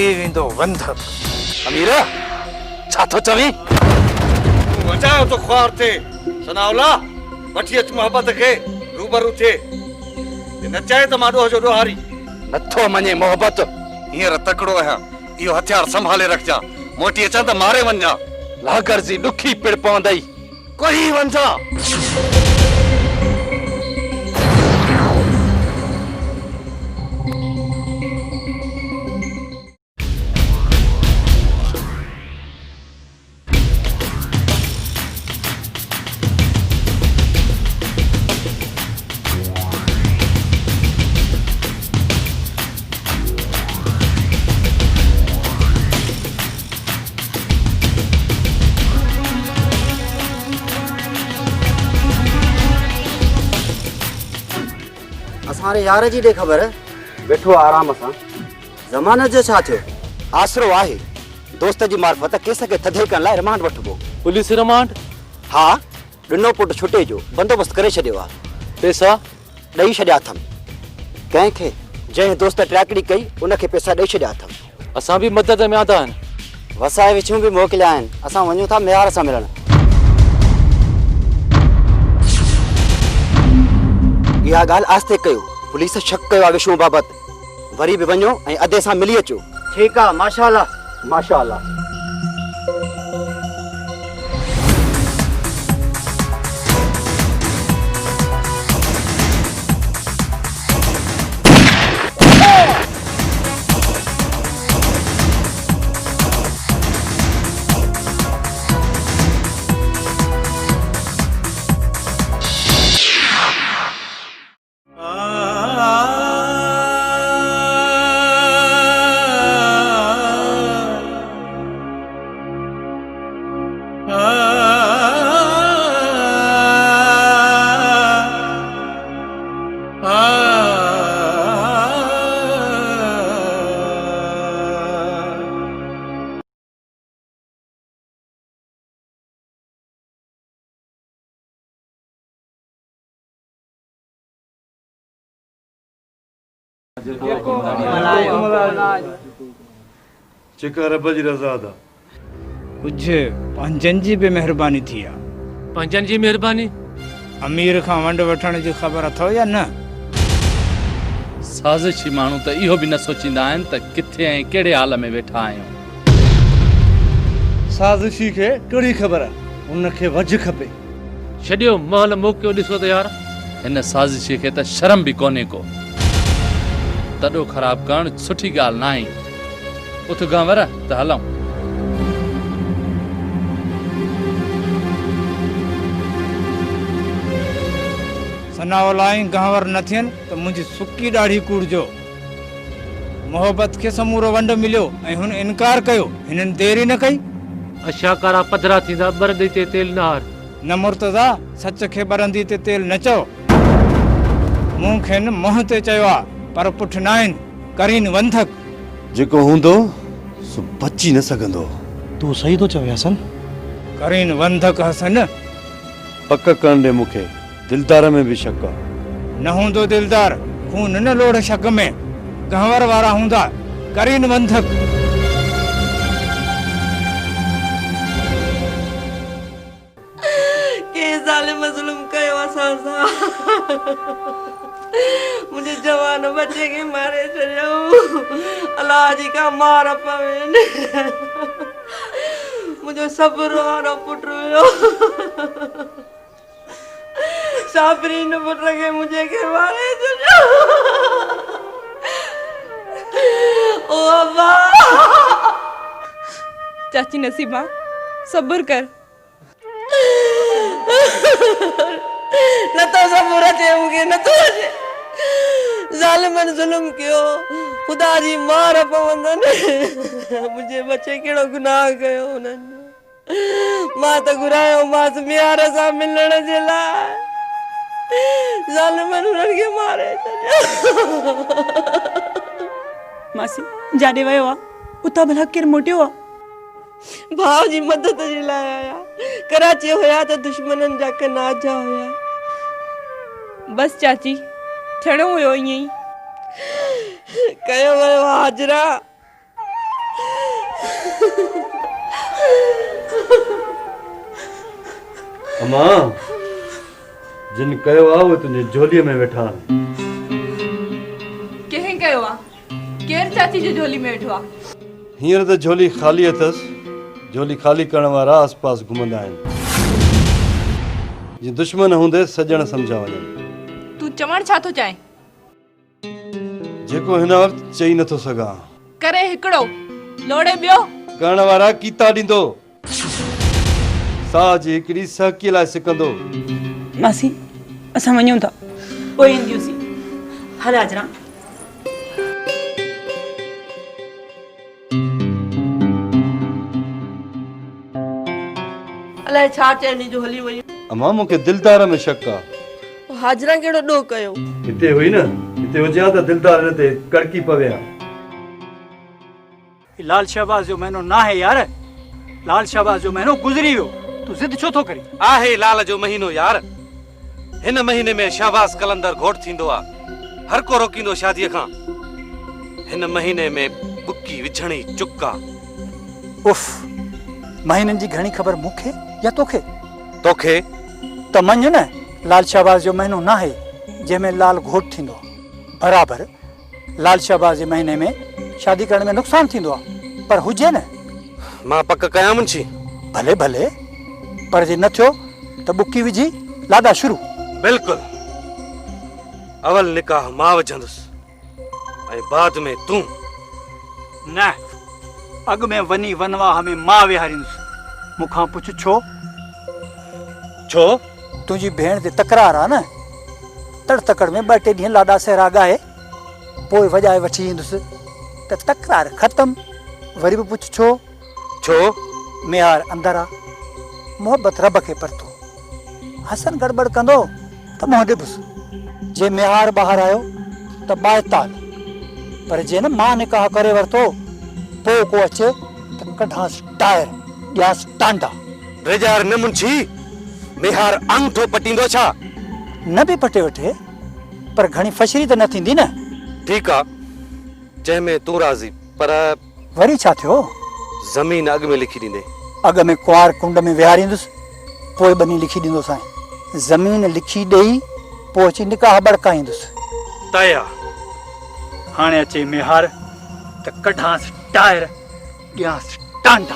थी विंदो वंधक। अमीर छा तो चवी वजायो तो ख्वार थे सनाउला वठी अच मोहब्बत के रूबरू थे न चाहे तो माडो जो डोहारी नथो मने मोहब्बत हींअर तकड़ो आहियां इहो हथियार संभाले रखजा मोटी अचां त मारे वञा लागर जी दुखी पिड़ पवंदई कोई वंजा असारे यार जी दे खबर बैठो आराम सां ज़मानत जो छा थियो आसरो आहे दोस्त जी मार्फत केस के थधे करण लाइ रिमांड वठबो पुलिस रिमांड हा ॾिनो पुट छुटे जो बंदोबस्त करे छॾियो आहे पैसा ॾेई छॾिया अथमि कंहिंखे जंहिं दोस्त ट्रैकड़ी कई उनखे पैसा ॾेई छॾिया अथमि असां भी मदद में आदा आहिनि वसाए विछूं भी मोकिलिया आहिनि असां वञूं था मेयार सां मिलण इहा ॻाल्हि आस्ते कयो पुलिस शक कयो आहे विष्णु बाबति वरी बि वञो ऐं अधे सां मिली अचो ठीक आहे माशाअल्लाह माशाअल्लाह जेका रब जी रज़ा दा कुछ पंजन जी भी मेहरबानी थी आहे पंजन जी मेहरबानी अमीर खां वंड वठण जी ख़बर अथव या न साज़िशी माण्हू त इहो बि न सोचींदा आहिनि त किथे ऐं कहिड़े हाल में वेठा आहियूं साज़िशी खे कहिड़ी ख़बर आहे उनखे वज खपे छॾियो महल मौक़ियो ॾिसो त यार हिन साज़िशी खे त शर्म बि कोन्हे को तॾो ख़राब करणु सुठी ॻाल्हि न आहे उथ गांवर त हलूं सनावलाई गहवर न थियनि त मुंहिंजी सुकी ॾाढी कूड़जो मोहब्बत खे समूरो वंड मिलियो ऐं हुन इनकार कयो हिननि देरी न कई अछा कारा पधरा थींदा बरंदी ते तेल न हार न मुर्तज़ा सच खे बरंदी ते तेल न चओ मूं खेनि मुंहं ते चयो आहे पर पुठ न आहिनि करीन वंधक जेको हूंदो सो बची न सघंदो तू सही तो चवे हसन करीन वंधक हसन पक करण ॾे मूंखे दिलदार में बि शक आहे न हूंदो दिलदार खून न लोड़ शक में गहवर वारा हूंदा करीन वंधक के ज़ालिम ज़ुल्म कयो असां सां मुझे जवान बच्चे के मारे छॾियो अलाह जी का मार पवे मुझे सब्र वारो पुट हुयो साबरीन पुट के मुझे के मारे छॾियो ओ अब्बा चाची नसीबा सब्र कर न तो सब्र अचे मूंखे न तो अचे ज़ालिमनि ज़ुल्म कयो ख़ुदा जी मार पवंदनि मुंहिंजे बचे कहिड़ो गुनाह कयो हुननि मां त घुरायो मांसि मियार सां मिलण जे लाइ ज़ालिमनि हुननि खे मारे छॾियो मासी जाॾे वियो आहे उतां भला केरु मोटियो आहे भाउ जी मदद जे लाइ आया कराची हुया त दुश्मननि जा कनाजा हुया बस चाची थियणो हुयो ईअं ई कयो वियो हाजरा अम्मा जिन कयो आ वो तुझे झोलीअ में वेठा आहिनि। कंहिं कयो आहे? केरु चाची जो झोली में वेठो आहे? हींअर त झोली ख़ाली अथसि। झोली ख़ाली करण वारा आस पास घुमंदा आहिनि। जीअं दुश्मन हूंदे सॼण सम्झा वञनि। तूं चवण छा थो चाहीं? जेको हिन वक़्तु चई नथो सघां। करे हिकिड़ो लोड़े ॿियो। करण वारा कीता ॾींदो। साह जी हिकिड़ी सहकीअ लाइ सिकंदो। मासी असां वञूं था, पोइ ईंदियूंसीं। हल हाजरा। अलाए छा चइणी जो हली वई। अम्मा मूंखे दिलदार में शक आहे। हाजरा कहिड़ो ॾोह कयो? हिते हुई न, हिते हुजे हा त दिलदार हिन ते कड़की पवे हा। लाल शहबाज जो महीनो ना है यार। लाल शहबाज जो महीनो गुजरी वियो। तू जिद छो थो करी? आहे लाल जो महीनो यार। हिन महीने में शहबाज कलंदर घोट थींदो आहे। हर को रोकींदो शादीअ खां। हिन महीने में बुकी विझणी चुका। उफ, महीननि जी घणी ख़बर मूंखे या तोखे? तोखे त मञ न, लाल शहबाज जो महीनो ना है जंहिंमें लाल घोट थींदो आहे। बराबरि लाल शहबाज जे महीने में शादी करण में नुक़सान थींदो आहे, पर हुजे न। मां पक कयां मुंशी। भले भले, पर जे न थियो त बुकी विझी लाॾा शुरू। बिल्कुलु। अवल निकाह मां विझंदुसि ऐं बाद में तूं। न, अॻ में वञी वनवाह में मां विहारींदुसि। मूंखां पुछ छो? छो? तुंहिंजी भेण ते तकरार आहे न। तड़ तकड़ में 2-3 ॾींहं लाॾा सहरा ॻाए पोइ वॼाए वठी ईंदुसि त तकरार ख़तम। वरी बि पुछ छो? छो? मेहार अंदर आहे, मोहबत रब खे परतो। हसन गड़बड़ कंदो त मुंहुं ॾिबुसि। जे मेहार ॿाहिरि आयो त बाएताल, पर जे न मां निकाह करे वरितो पोइ को अचे त कढांसि टायर, ॾियांसि टांडा। बेजार न मुंशी, मेहार अंगूठो पटींदो छा? न बि पटे वठे, पर घणी फशरी त न थींदी न। ठीकु आहे, जंहिंमें तूं राज़ी, पर वरी छा थियो? ज़मीन अॻ में लिखी ॾींदे। अॻ में कुंवार कुंड में विहारींदुसि, पोइ बनी लिखी ॾींदोसांइ। ज़मीन लिखी ॾेई पोइ अची निकाह बड़काईंदुसि। तया हाणे अचे मेहार त कढांसि टायर, ॾियांसि टांडा।